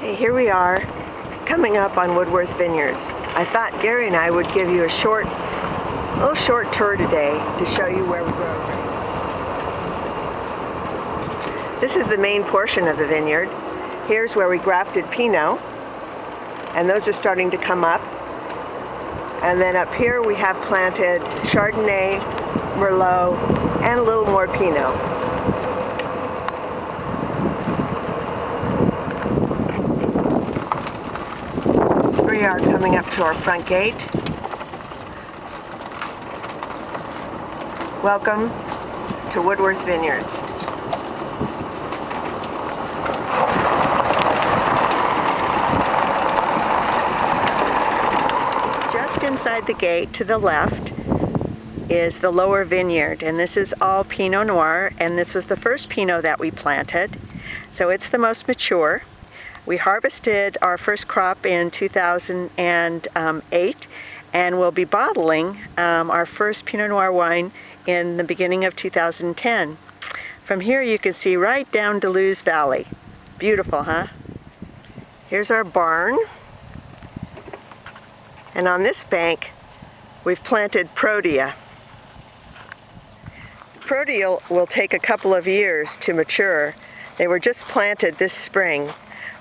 Okay, here we are coming up on Woodworth Vineyards. I thought Gary and I would give you a little short tour today to show you where we grow grape. This is the main portion of the vineyard. Here's where we grafted Pinot, and those are starting to come up. And then up here we have planted Chardonnay, Merlot, and a little more Pinot. We are coming up to our front gate. Welcome to Woodworth Vineyards. Just inside the gate to the left is the lower vineyard, and this is all Pinot Noir, and this was the first Pinot that we planted, so it's the most mature. We harvested our first crop in 2008, and we'll be bottling our first Pinot Noir wine in the beginning of 2010. From here you can see right down Deleuze Valley. Beautiful, huh? Here's our barn. And on this bank we've planted Protea. Protea will take a couple of years to mature. They were just planted this spring.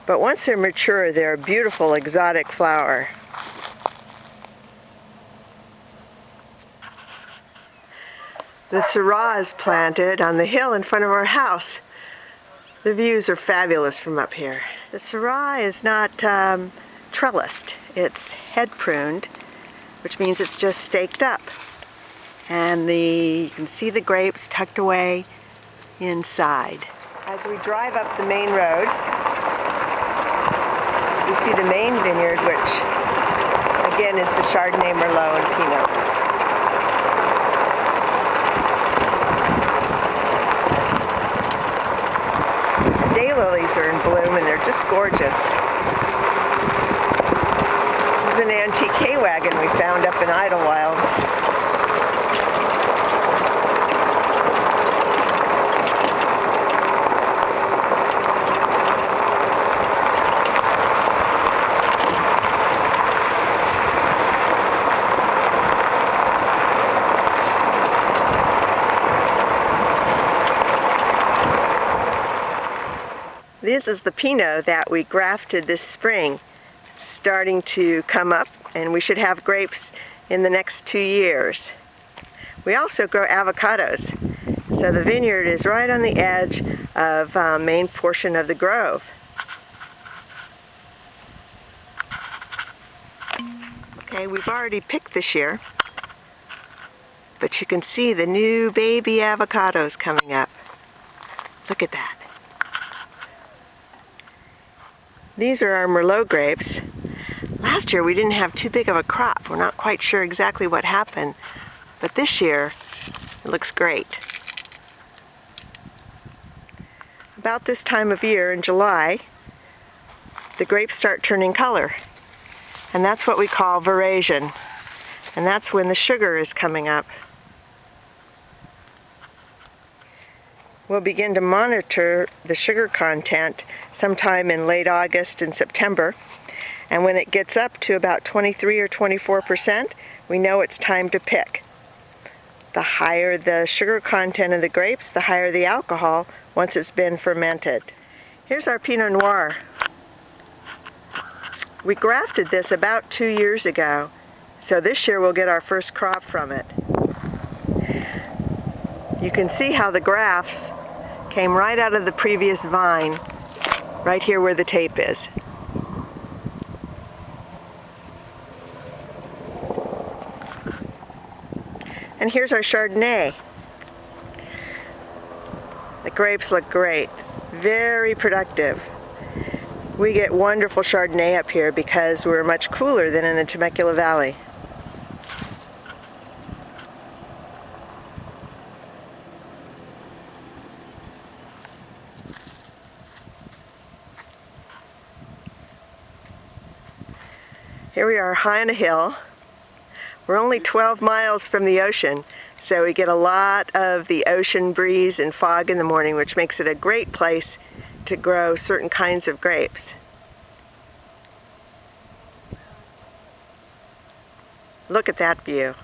But once they're mature, they're a beautiful exotic flower. The Syrah is planted on the hill in front of our house. The views are fabulous from up here. The Syrah is not trellised. It's head pruned, which means it's just staked up. And you can see the grapes tucked away inside. As we drive up the main road, you see the main vineyard, which again is the Chardonnay, Merlot, and Pinot. The daylilies are in bloom and they're just gorgeous. This is an antique hay wagon we found up in Idlewild. This is the Pinot that we grafted this spring. It's starting to come up, and we should have grapes in the next 2 years. We also grow avocados, so the vineyard is right on the edge of the main portion of the grove. Okay, we've already picked this year, but you can see the new baby avocados coming up. Look at that. These are our Merlot grapes. Last year we didn't have too big of a crop. We're not quite sure exactly what happened, but this year it looks great. About this time of year in July, the grapes start turning color, and that's what we call veraison, and that's when the sugar is coming up. We'll begin to monitor the sugar content sometime in late August and September, and when it gets up to about 23 or 24%, we know it's time to pick. The higher the sugar content of the grapes, the higher the alcohol once it's been fermented. Here's our Pinot Noir. We grafted this about 2 years ago, so this year we'll get our first crop from it. You can see how the grafts came right out of the previous vine, right here where the tape is. And here's our Chardonnay. The grapes look great, very productive. We get wonderful Chardonnay up here because we're much cooler than in the Temecula Valley. Here we are high on a hill. We're only 12 miles from the ocean, so we get a lot of the ocean breeze and fog in the morning, which makes it a great place to grow certain kinds of grapes. Look at that view.